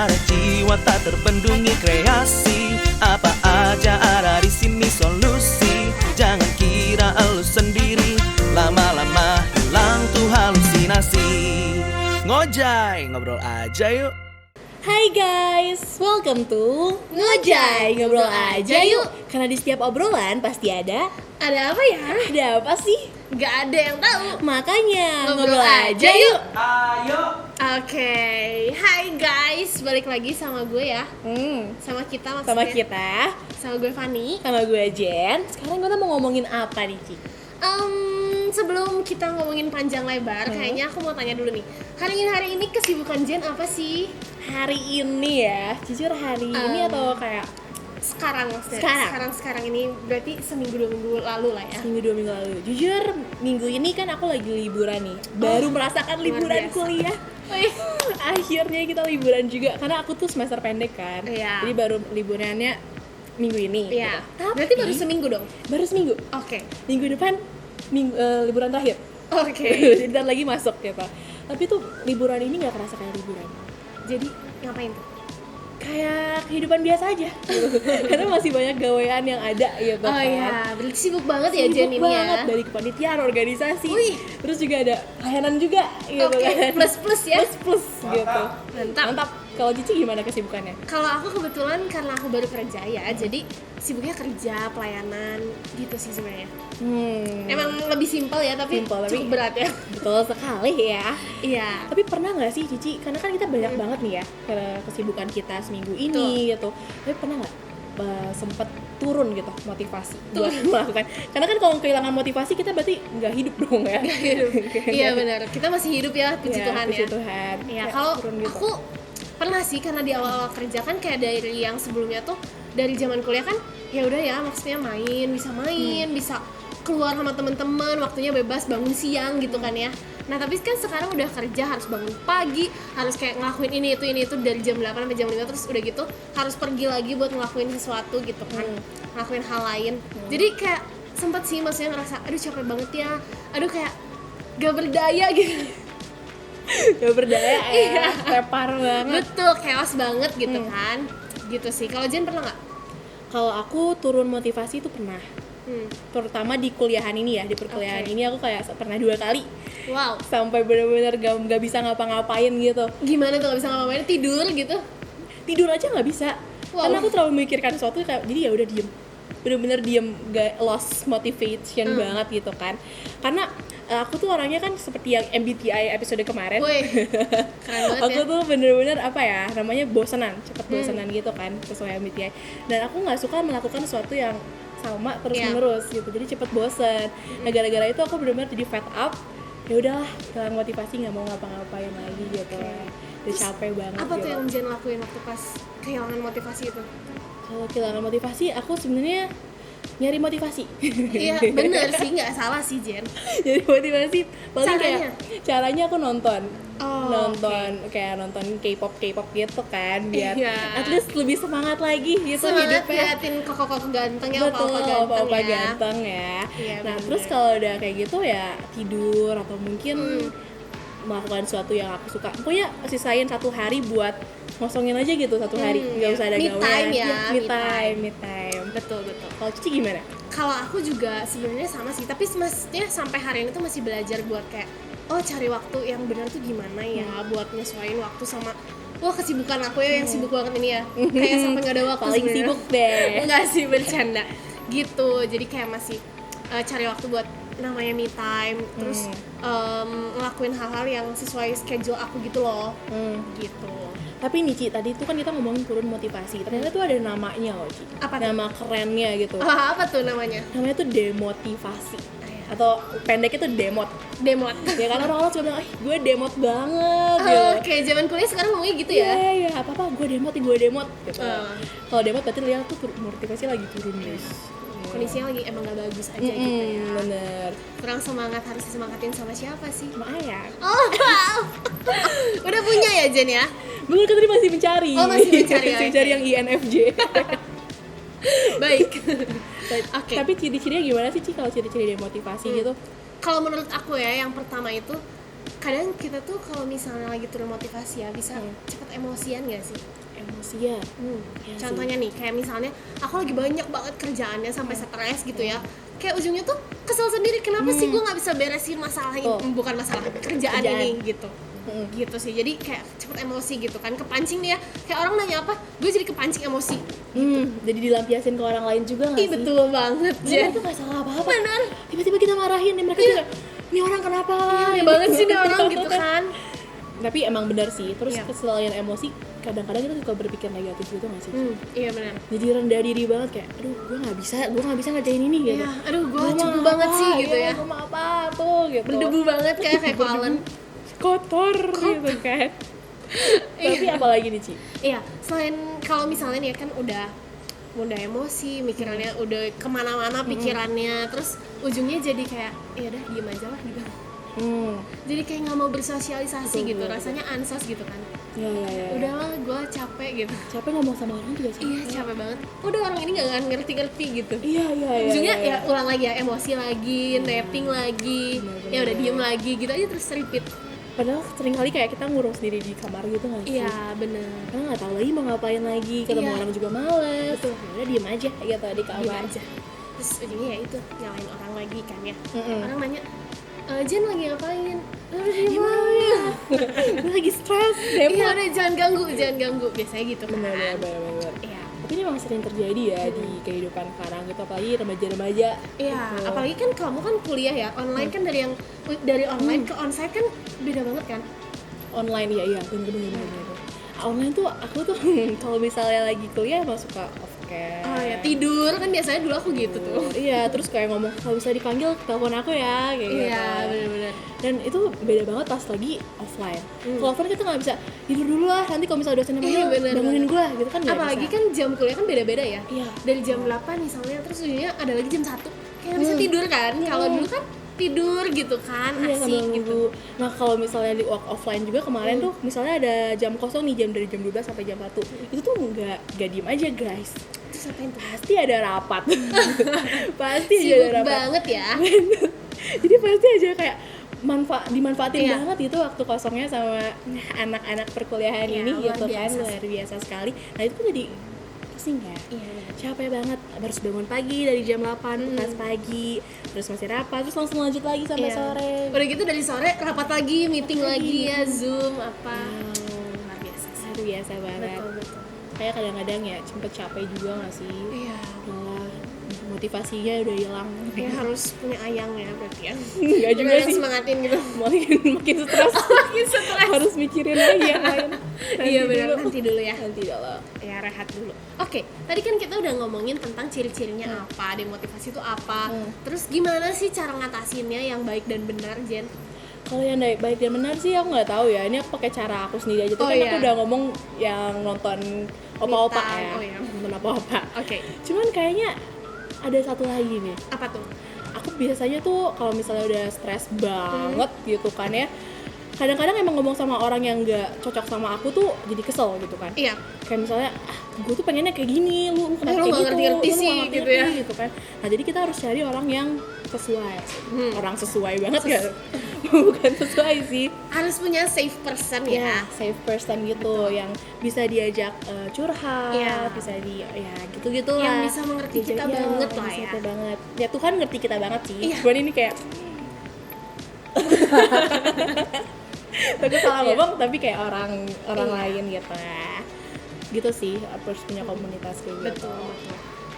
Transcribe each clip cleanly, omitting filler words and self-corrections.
Ada jiwa tak terbendungi kreasi. Apa aja ada di sini solusi. Jangan kira elu sendiri, lama-lama hilang tuh halusinasi. Ngojay, ngobrol aja yuk. Hai guys, welcome to Ngojay, ngobrol aja yuk. Karena di setiap obrolan pasti ada apa ya? Ada apa sih? Gak ada yang tahu. Makanya ngobrol aja yuk. Ayo. Oke, hai guys, balik lagi sama gue ya. Sama kita maksudnya. Sama kita, Sama gue Fanny. sama gue Jen. Sekarang kita mau ngomongin apa nih, Ci? Sebelum kita ngomongin panjang lebar, kayaknya aku mau tanya dulu nih. Hari ini kesibukan Jen apa sih? Hari ini ya, jujur hari ini atau kayak Sekarang maksudnya. Sekarang ini berarti seminggu 2 minggu lalu lah ya. seminggu 2 minggu lalu. Jujur minggu ini kan aku lagi liburan nih. Baru merasakan liburan biasa. kuliah. Wih. Akhirnya kita liburan juga karena aku tuh semester pendek kan. Iya. Jadi baru liburannya minggu ini. Iya. Gitu. Berarti baru seminggu dong. Baru seminggu. Oke. Minggu depan liburan terakhir. Oke. Jadi ntar lagi masuk gitu. Tapi tuh liburan ini nggak kerasa kayak liburan. Jadi ngapain tuh? Kayak kehidupan biasa aja. Karena masih banyak gawean yang ada gitu Oh kan. iya, berarti sibuk banget ya Jen Sibuk ini banget ya. dari kepanitiaan, organisasi. Wih. Terus juga ada layanan juga gitu Oke, kan. plus ya. Plus gitu. Mantap. Kalau Cici gimana kesibukannya? Kalau aku kebetulan karena aku baru kerja ya, jadi sibuknya kerja, pelayanan gitu sih sebenarnya. Emang lebih simpel ya, tapi Simple, tapi- cukup berat ya. Betul sekali ya. Iya. Tapi pernah nggak sih Cici? Karena kan kita banyak banget nih ya kesibukan kita seminggu ini gitu. Tapi pernah nggak sempet turun gitu motivasi buat melakukan? Karena kan kalau kehilangan motivasi kita berarti nggak hidup dong ya. Iya benar. Kita masih hidup ya, puji Tuhan ya. Puji Tuhan. Iya, Kayak kalau turun gitu. aku pernah sih karena di awal-awal kerja kan kayak dari yang sebelumnya tuh dari zaman kuliah kan ya udah ya maksudnya main, bisa keluar sama teman-teman, waktunya bebas bangun siang gitu kan ya. Nah, tapi kan sekarang udah kerja harus bangun pagi, harus kayak ngelakuin ini itu dari jam 8 sampai jam 5 terus udah gitu harus pergi lagi buat ngelakuin sesuatu gitu kan. Ngelakuin hal lain. Jadi kayak sempet sih maksudnya ngerasa aduh capek banget ya. Aduh kayak gak berdaya gitu. Gak berdaya ya, repar banget. Betul, chaos banget gitu kan. Gitu sih. Kalau Jen pernah nggak? Kalau aku turun motivasi itu pernah. Terutama di kuliahan ini ya, di perkuliahan Oke. ini aku kayak pernah 2 kali Wow. sampai benar-benar gak bisa ngapa-ngapain gitu. Gimana tuh nggak bisa ngapa-ngapain? Tidur gitu? Tidur aja nggak bisa. Wow. Karena aku terlalu memikirkan sesuatu kayak jadi ya udah diem. Bener-bener diem, gak lost motivation banget gitu kan. Karena aku tuh orangnya kan seperti yang MBTI episode kemarin. Woi, keren banget Aku ya. tuh bener-bener apa ya, namanya bosenan, cepet bosenan gitu kan, sesuai MBTI. Dan aku nggak suka melakukan sesuatu yang sama terus-menerus gitu, jadi cepet bosen. Nah gara-gara itu aku bener-bener jadi fed up. Ya udahlah, hilang motivasi, nggak mau ngapa-ngapain lagi gitu lah. Udah capek banget. Apa gitu. tuh yang Jen lakuin waktu pas kehilangan motivasi itu? Kalau kehilangan motivasi, aku sebenarnya nyari motivasi. Iya, bener sih, nggak salah sih Jen. Nyari motivasi paling Caranya? kayak caranya aku nonton. Oh, Kayak nonton K-pop gitu kan biar Iya. at least lebih semangat lagi gitu Semangat hidupnya. liatin koko-koko ganteng ya, Betul, opa-opa ganteng ya. Iya, Nah, bener. terus kalau udah kayak gitu ya tidur atau mungkin melakukan sesuatu yang aku suka. Pokoknya sisain 1 hari buat ngosongin aja gitu 1 hari. Nggak usah ada Me gawean. time ya, Me me time. Betul. Kalau Cici gimana? Kalau aku juga sebenarnya sama sih, tapi maksudnya sampai hari ini tuh masih belajar buat kayak cari waktu yang benar tuh gimana ya buat nyesuaiin waktu sama kesibukan aku ya yang sibuk banget ini ya. Kayak sampai nggak ada waktu Paling sebenarnya. sibuk deh. Enggak sih, bercanda. Gitu. Jadi kayak masih cari waktu buat namanya me time, terus ngelakuin hal-hal yang sesuai schedule aku gitu loh. Gitu. Tapi nih Ci, tadi tuh kan kita ngomongin turun motivasi. Ternyata tuh ada namanya loh Ci. Apa tuh? Nama kerennya gitu. Apa tuh namanya? Namanya tuh demotivasi. Atau pendeknya tuh demot. Demot. Ya kan orang-orang suka bilang, gue demot banget gitu. Kayak zaman kuliah sekarang ngomongnya gitu ya. Iya, apa-apa gue demot gitu. Kalau demot berarti lihat tuh motivasi lagi turun guys. Kondisinya lagi emang gak bagus aja gitu ya. Bener. Kurang semangat, harus disemangatin sama siapa sih? Lumayan. Oh, wow. Udah punya ya Jen ya? Bener kan tadi masih mencari. Oh, masih mencari, Masih oke. mencari yang INFJ. Baik. Oke. Tapi ciri-cirinya gimana sih Ci kalau ciri-ciri demotivasi gitu? Kalau menurut aku ya, yang pertama itu kadang kita tuh kalau misalnya lagi turun motivasi ya bisa cepet emosian gak sih? Emosi ya. Ya Contohnya nih kayak misalnya aku lagi banyak banget kerjaannya sampai stres gitu ya, kayak ujungnya tuh kesel sendiri, kenapa sih gue nggak bisa beresin masalah ini, bukan masalah kerjaan ini gitu. Gitu sih, jadi kayak cepet emosi gitu kan, kepancing nih ya, kayak orang nanya apa gue jadi kepancing emosi. Jadi dilampiasin ke orang lain juga nggak Ih sih? betul banget Jadi Jen. itu nggak salah apa-apa. Benar. Tiba-tiba kita marahin, dan mereka juga, ini orang kenapa? Aneh banget sih nih orang gitu kan. Tapi emang benar sih. Terus Iya. selain emosi, kadang-kadang kita suka berpikir negatif gitu nggak sih? Iya benar. Jadi rendah diri banget kayak, aduh gue nggak bisa ngerjain ini gitu. Iya, aduh gue Gua cukup mah banget apa, sih gitu iya, ya. Gue mah apa tuh gitu. Berdebu banget kayak koalan. Kotor gitu kan. Tapi apalagi nih Ci? Iya, selain kalau misalnya nih kan udah emosi, mikirannya udah kemana-mana pikirannya, terus ujungnya jadi kayak ya udah diem aja lah gitu. Jadi kayak nggak mau bersosialisasi gitu, rasanya ansos gitu kan. Ya. Udahlah, gue capek gitu. Capek ngomong sama orang juga sih. Iya capek banget. Udah orang ini nggak ngerti-ngerti gitu. Iya. Ujungnya ya ulang lagi ya, emosi lagi, napping lagi, Bener. ya udah diem lagi gitu aja terus repeat. Padahal sering kali kayak kita ngurung sendiri di kamar gitu nggak sih? Iya bener. Karena nggak tahu lagi mau ngapain lagi, ketemu Iya. orang juga males. Betul. Udah diem aja gitu di Diem kamar. aja. Terus ujungnya ya itu nyalain orang lagi kan ya. Mm-mm. Orang nanya, Jen lagi ngapain? Udah Gimana diem ya? Gue lagi stres. Iya udah jangan ganggu. Biasanya gitu kan. Bener. Iya. Tapi ini memang sering terjadi ya di kehidupan sekarang gitu, apalagi remaja-remaja. Iya, gitu. apalagi kan kamu kan kuliah ya, online kan dari online ke onsite kan beda banget kan? Online iya bener. Online tuh aku tuh kalau misalnya lagi kuliah emang suka off cam. Oh ya, tidur kan biasanya dulu aku gitu tuh. Iya, terus kayak ngomong kalau bisa dipanggil telepon aku ya kayak gitu. Iya, benar-benar. Dan itu beda banget pas lagi offline. Kalau offline kita nggak bisa tidur dulu lah, nanti kalau misalnya dosennya manggil bener, bangunin gue gitu kan nggak Apalagi bisa. kan jam kuliah kan beda-beda ya. Iya. Dari jam 8 misalnya, terus ujungnya ada lagi jam 1. Kayak nggak bisa tidur kan? Kalau dulu kan tidur gitu kan, Iya, sambil asik gitu. nunggu. Nah kalau misalnya di work offline juga kemarin tuh misalnya ada jam kosong nih, dari jam 12 sampai jam 1 itu tuh nggak diem aja guys, Terus apain tuh? pasti ada rapat. Pasti aja ada Sibuk rapat banget ya. jadi pasti aja kayak dimanfaatin Iya. banget itu waktu kosongnya sama anak-anak perkuliahan Iya, ini luar gitu kan, biasa sih. luar biasa sekali. Nah itu tuh jadi pusing ya, Iya, benar. capek banget, harus bangun pagi dari jam 8 kelas pagi, terus masih rapat, terus langsung lanjut lagi sampai Iya. sore. Udah gitu dari sore rapat lagi, meeting lagi ya, Zoom apa. Luar biasa sih. Luar biasa banget. Betul. Kayak kadang-kadang ya sempet capek juga gak sih? Iya. Malah motivasinya udah hilang. Ya harus punya ayang ya berarti ya. Enggak juga Bener-bener sih. semangatin gitu. Makin stres. Makin stres. Harus mikirin lagi yang lain. Iya benar, nanti dulu ya. Nanti dulu. Ya rehat dulu. Oke, tadi kan kita udah ngomongin tentang ciri-cirinya apa, demotivasi itu apa. Terus gimana sih cara ngatasinnya yang baik dan benar, Jen? Kalau yang baik dan benar sih aku nggak tahu ya. Ini aku pakai cara aku sendiri aja. Tuh Oh, kan iya. aku udah ngomong yang nonton opa-opa Bintang, ya. oh iya. Nonton opa-opa. Oke, Cuman kayaknya ada satu lagi nih. apa tuh? Aku biasanya tuh kalau misalnya udah stres banget gitu kan ya, kadang-kadang emang ngomong sama orang yang nggak cocok sama aku tuh jadi kesel gitu kan. Iya. Kayak misalnya gue tuh pengennya kayak gini, lu kenapa Lu kayak nggak gitu, ngerti-ngerti lu sih, nggak gitu ngerti-ngerti ya. gitu kan. Nah jadi kita harus cari orang yang sesuai, orang sesuai banget kan. Bukan sesuai sih, Harus punya safe person ya. safe person gitu, yang bisa diajak curhat, Iya. bisa ya gitu-gitu lah. Yang bisa mengerti kita Iya, banget yang lah bisa ya. kita banget. Ya Tuhan ngerti kita banget sih. Iya. Cuman ini kayak takut salah ngomong tapi kayak orang Iya. lain gitu. Gitu sih, harus punya komunitas kayak gitu. Betul.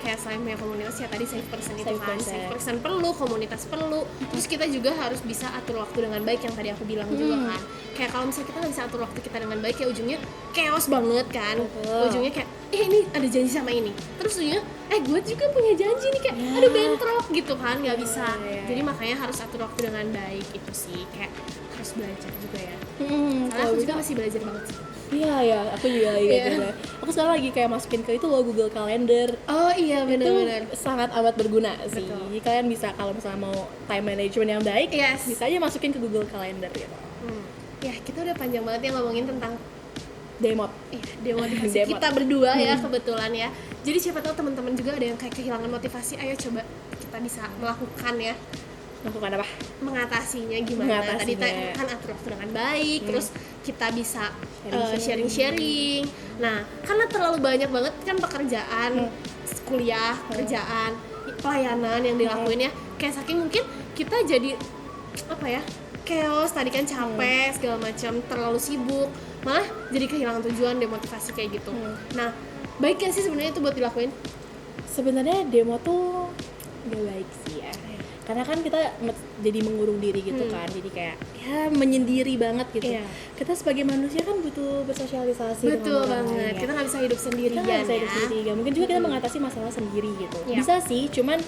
Kayak selain punya komunitas ya tadi safe person itu Safe kan. person. Safe person perlu, komunitas perlu. Terus kita juga harus bisa atur waktu dengan baik yang tadi aku bilang juga kan. Kayak kalau misalnya kita nggak bisa atur waktu kita dengan baik ya ujungnya chaos banget kan. Betul. Ujungnya kayak ini ada janji sama ini. Terus ujungnya gue juga punya janji nih kayak Ya. aduh bentrok gitu kan, nggak bisa. ya. Jadi makanya harus atur waktu dengan baik itu sih. Kayak harus belajar juga ya. Karena Kalau aku bisa juga masih belajar banget sih. iya, aku juga lagi Iya. belajar. Aku sekarang lagi kayak masukin ke itu loh, Google Calendar. Oh iya benar-benar. Itu sangat amat berguna sih. Betul. Jadi kalian bisa kalau misalnya mau time management yang baik, Yes. bisa aja masukin ke Google Calendar gitu. Ya kita udah panjang banget ya ngomongin tentang Demot. demotivasi Demot. kita berdua ya kebetulan ya. Jadi siapa tahu teman-teman juga ada yang kayak kehilangan motivasi, ayo coba kita bisa melakukan ya melakukan apa? mengatasinya gimana. Tadi kan atur dengan baik, terus kita bisa sharing-sharing. Nah, karena terlalu banyak banget kan pekerjaan, kuliah, kerjaan, pelayanan yang dilakuin ya, kayak saking mungkin kita jadi apa ya, chaos, tadi kan capek segala macam, terlalu sibuk, malah jadi kehilangan tujuan, demotivasi kayak gitu. Nah, baik gak sih sebenarnya itu buat dilakuin? Sebenarnya demo tuh gak baik sih ya, karena kan kita jadi mengurung diri gitu kan, jadi kayak ya menyendiri banget gitu. Kita sebagai manusia kan butuh bersosialisasi. Betul dengan orang banget, lain, ya. kita nggak bisa hidup sendirian, Kita nggak bisa hidup sendiri, gak mungkin juga kita mengatasi masalah sendiri gitu. Bisa sih, cuman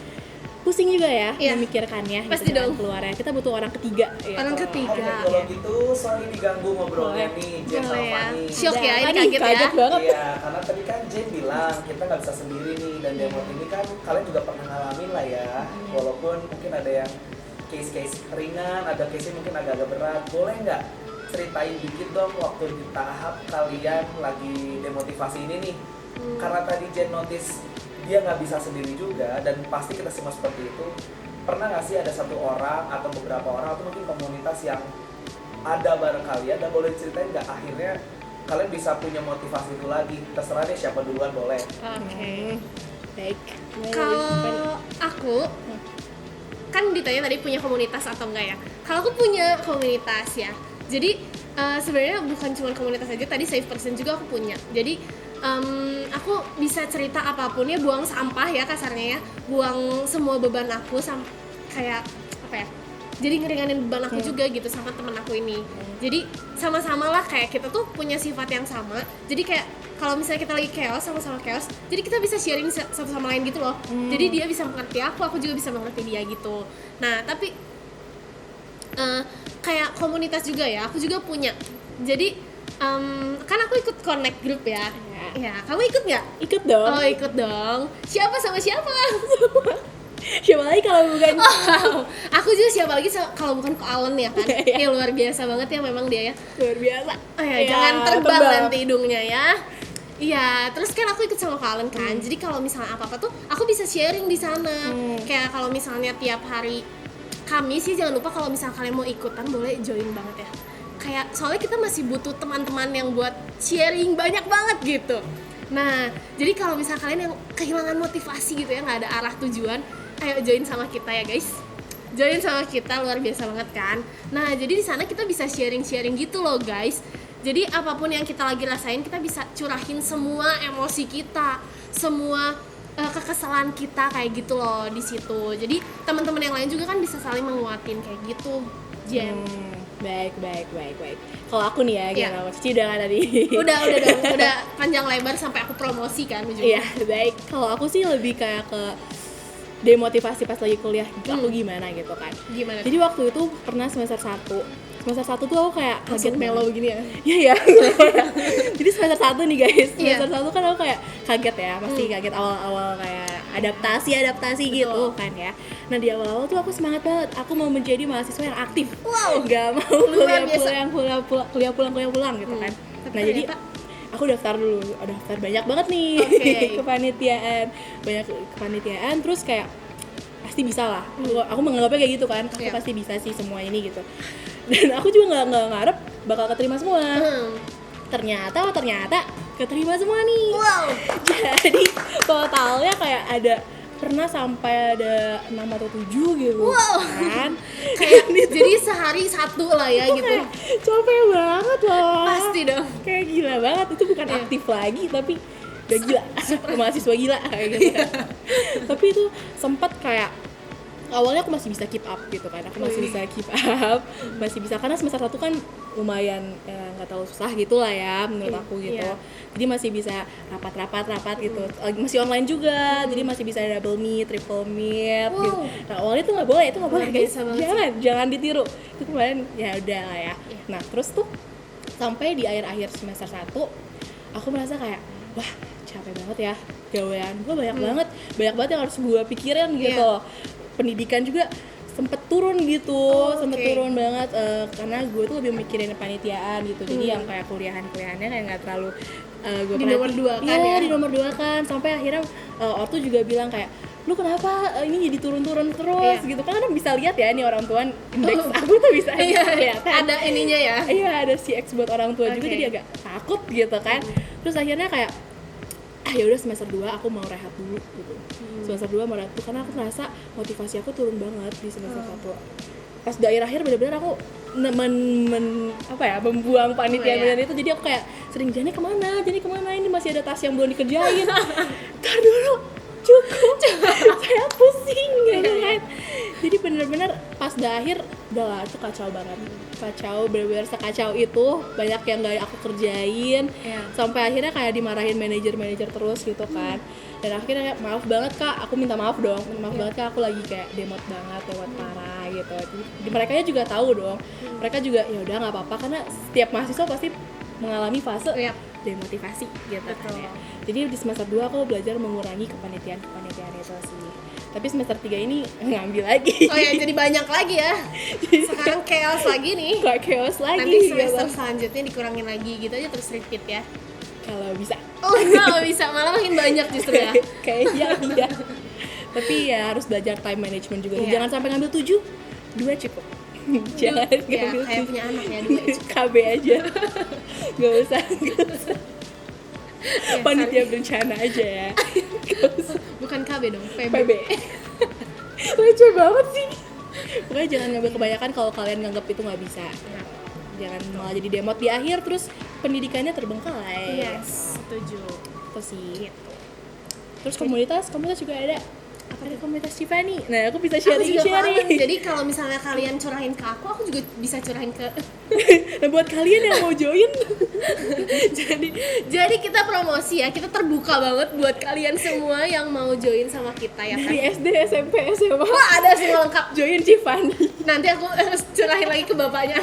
pusing juga ya memikirkannya. Pasti gitu kan, dong. keluarnya kita butuh orang ketiga. Orang ketiga. Oke, kalau gitu sorry diganggu ngobrolnya nih Jen sama ya. Fanny. Shock ya, ini Aduh, kaget ya. banget. Iya, karena tadi kan Jen bilang kita nggak bisa sendiri nih, dan demo ini kan kalian juga pernah ngalamin lah ya. Walaupun mungkin ada yang case-case ringan, ada case mungkin agak-agak berat. Boleh nggak ceritain dikit dong waktu di tahap kalian lagi demotivasi ini nih? Karena tadi Jen notice dia nggak bisa sendiri juga, dan pasti kita semua seperti itu. Pernah nggak sih ada satu orang atau beberapa orang atau mungkin komunitas yang ada bareng kalian, dan boleh ceritain nggak akhirnya kalian bisa punya motivasi itu lagi? Terserah deh siapa duluan, boleh. Oke. Baik. Kalau aku kan ditanya tadi punya komunitas atau enggak ya? Kalau aku punya komunitas ya. Jadi sebenarnya bukan cuma komunitas aja, tadi Safe Person juga aku punya. Jadi aku bisa cerita apapun ya, buang sampah ya kasarnya ya, buang semua beban aku kayak apa ya, jadi ngeringanin beban aku juga gitu sama temen aku ini. Jadi sama-sama lah, kayak kita tuh punya sifat yang sama, jadi kayak kalau misalnya kita lagi chaos, sama-sama chaos, jadi kita bisa sharing satu sama lain gitu loh. Jadi dia bisa mengerti aku juga bisa mengerti dia gitu. Nah tapi kayak komunitas juga ya, aku juga punya. Jadi kan aku ikut connect group ya. Ya, kamu ikut nggak? Ikut dong. Oh, ikut dong. Siapa sama siapa? Siapa lagi kalau bukan? Aku juga siapa lagi kalau bukan Ko Allen ya kan? Ya luar biasa banget ya memang dia ya. Luar biasa. Oh ya, Ya, jangan terbang tebal. nanti hidungnya ya. Iya, terus kan aku ikut sama Ko Allen kan. Jadi kalau misalnya apa-apa tuh aku bisa sharing di sana. Kayak kalau misalnya tiap hari Kamis sih, jangan lupa kalau misalnya kalian mau ikutan boleh join banget ya. Kayak soalnya kita masih butuh teman-teman yang buat sharing banyak banget gitu. Nah, jadi kalau misalnya kalian yang kehilangan motivasi gitu ya, nggak ada arah tujuan, ayo join sama kita ya guys. Join sama kita, luar biasa banget kan. Nah, jadi di sana kita bisa sharing-sharing gitu loh guys. Jadi apapun yang kita lagi rasain, kita bisa curahin semua emosi kita, semua kekesalan kita kayak gitu loh di situ. Jadi teman-teman yang lain juga kan bisa saling menguatin kayak gitu, Jen. Baik. Kalau aku nih ya, gimana? Cici udah nggak tadi? Udah dong, udah panjang lebar sampai aku promosi kan ujungnya. Iya, baik. Kalau aku sih lebih kayak ke demotivasi pas lagi kuliah aku gimana gitu kan. Gimana? Jadi waktu itu pernah semester 1 tuh aku kayak kaget mellow begini ya. Iya. Jadi semester 1 nih guys. Semester 1 kan aku kayak kaget ya, masih kaget awal-awal kayak adaptasi gitu kan ya. Nah, di awal-awal tuh aku semangat banget. Aku mau menjadi mahasiswa yang aktif. Wow. Gak mau kuliah pulang gitu kan. Nah, jadi aku daftar banyak banget nih. kepanitiaan terus kayak pasti bisa lah. Aku menganggapnya kayak gitu kan. Aku pasti bisa sih semua ini gitu. Dan aku juga nggak ngarep bakal keterima semua. Ternyata keterima semua nih. Wow. Jadi totalnya kayak ada pernah sampai ada 6 atau 7 gitu. Wow. Kan? Kayak jadi sehari satu lah ya Itu gitu. kayak capek banget loh. Pasti dong. Kayak gila banget, itu bukan aktif lagi tapi udah gila. Mahasiswa gila kayak gitu. Tapi itu sempat kayak awalnya aku masih bisa keep up gitu kan, masih bisa karena semester 1 kan lumayan nggak terlalu susah gitu lah ya menurut aku gitu. Jadi masih bisa rapat gitu, masih online juga, jadi masih bisa double meet, triple meet gitu. Nah awalnya itu nggak boleh guys, jangan ditiru. Itu kemarin ya udah lah ya. Nah terus tuh sampai di akhir semester 1 aku merasa kayak wah capek banget ya, gawean gue banyak banget yang harus gue pikirin gitu. Pendidikan juga sempet turun gitu, Oh, sempet oke. turun banget karena gue tuh lebih mikirin panitiaan gitu. Jadi yang kayak kuliahannya kayak nggak terlalu gue Di nomor dua kan ya? di nomor 2 kan. Sampai akhirnya ortu juga bilang kayak, lu kenapa ini jadi turun-turun terus Iya. gitu kan. Kadang bisa lihat ya nih orang tua indeks aku tuh bisa kelihatan. Ada ininya ya. Iya, ada CX buat orang tua juga, Oke. jadi agak takut gitu kan. Terus akhirnya kayak ya udah semester 2 aku mau rehat dulu gitu. Semester 2 mau rehat dulu karena aku merasa motivasi aku turun banget di semester 1. Pas di akhir-akhir benar-benar aku membuang panitiaan itu. Jadi aku kayak sering, Jani kemana, ini masih ada tas yang belum dikerjain. Ntar dulu, cukup, saya pusing gitu kan. Jadi bener-bener pas di akhir udah lah, itu kacau banget, kacau, bener-bener sekacau itu, banyak yang gak aku kerjain. Sampai akhirnya kayak dimarahin manajer terus gitu kan. Dan akhirnya kayak, maaf banget kak, aku minta maaf dong, maaf banget kak, aku lagi kayak demot parah gitu. Jadi mereka juga tahu dong, mereka juga ya udah nggak apa-apa karena setiap mahasiswa pasti mengalami fase demotivasi gitu kan ya. Jadi di semester 2 aku belajar mengurangi kepanitiaan itu sih. Tapi semester 3 ini ngambil lagi. Oh ya, jadi banyak lagi ya. Sekarang chaos lagi nih. Gak chaos lagi. Nanti semester gitu. selanjutnya dikurangin lagi gitu aja, terus repeat ya. Kalau bisa. Oh nggak bisa, malah makin banyak justru ya. Kayaknya iya. Tapi ya harus belajar time management juga. Iya. Jangan sampai ngambil 7, 2 cukup. Jangan Ya, ngambil kayak 7. punya anak ya, 2 cukup. KB aja. Gak usah. Ya, Panitia berencana aja ya. Gak usah. bukan KB dong, PB. PB. Lucu banget sih. Pokoknya jangan ngambil kebanyakan kalau kalian nganggap itu nggak bisa. Jangan malah jadi demot di akhir terus pendidikannya terbengkalai. Yes, setuju. Itu sih. Gitu. Terus komunitas juga ada. Ada komunitas Tiffany. Nah, aku bisa Aku juga sharing. kangen. Jadi kalau misalnya kalian curahin ke aku juga bisa curahin ke. Nah, buat kalian yang mau join, Jadi kita promosi ya, kita terbuka banget buat kalian semua yang mau join sama kita ya kan. dari SD, SMP, SMA, Wah, ada semua lengkap. join Tiffany. Nanti aku curahin lagi ke bapaknya.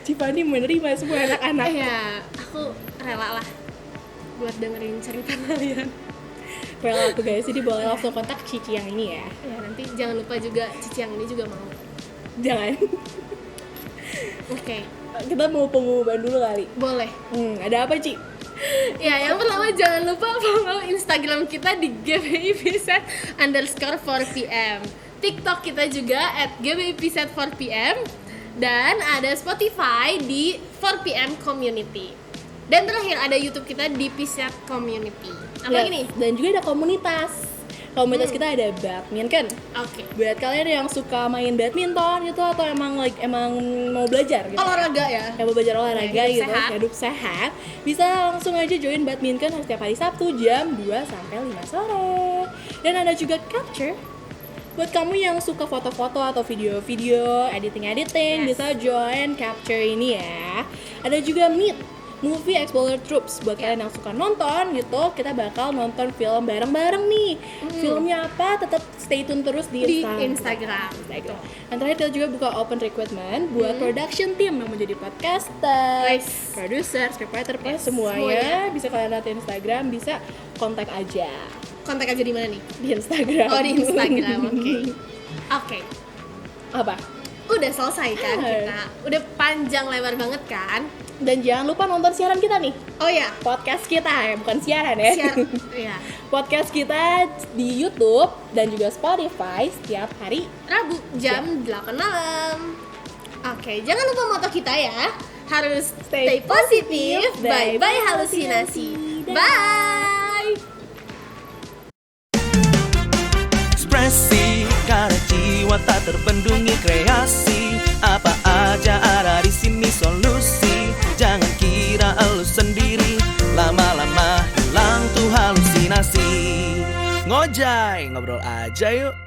Tiffany menerima semua anak-anak. Ya, aku rela lah buat dengerin cerita kalian. Well, aku guys, jadi boleh langsung kontak Cici yang ini ya. Ya, nanti jangan lupa juga Cici yang ini juga mau. Jangan. Oke, Kita mau pengumuman dulu kali. boleh. Ada apa, Ci? Ya, yang pertama jangan lupa follow Instagram kita di gbipset_4pm. TikTok kita juga @gbipset4pm. Dan ada Spotify di 4pm Community. Dan terakhir ada YouTube kita di Pset Community. Apa lagi nih? Dan juga ada komunitas. Komunitas kita ada badminton. Oke. Buat kalian yang suka main badminton gitu atau emang mau belajar gitu. Olahraga ya. Yang mau belajar olahraga Hidup gitu, sehat. hidup sehat, bisa langsung aja join badminton setiap hari Sabtu jam 2 sampai 5 sore. Dan ada juga capture. Buat kamu yang suka foto-foto atau video-video, editing-editing, Yes. bisa join capture ini ya. Ada juga Meet, Movie Explorer Troops. Buat kalian yang suka nonton gitu, kita bakal nonton film bareng-bareng nih. Filmnya apa? Tetap stay tune terus di Instagram. Dan terakhir kita juga buka open recruitment buat production team yang mau jadi podcaster, Nice. producer, scriptwriter, Yes, semuanya. semuanya. Bisa kalian lihat di Instagram, bisa kontak aja Kontak aja di mana nih? di Instagram. Oh, di Instagram. Oke. Apa? Udah selesai kan kita? Udah panjang lebar banget kan? Dan jangan lupa nonton siaran kita nih. Oh ya, Podcast kita ya, bukan siaran ya. ya. Podcast kita di YouTube dan juga Spotify setiap hari. Rabu jam 8 malam. Oke, jangan lupa moto kita ya. Harus stay positif. Bye bye halusinasi. Bye. Ekspresi karena jiwa tak terbendungi kreasi. Apa aja ada di sini solusi. Jangan kira elu sendiri. Lama-lama hilang tuh halusinasi. Ngojay, ngobrol aja yuk.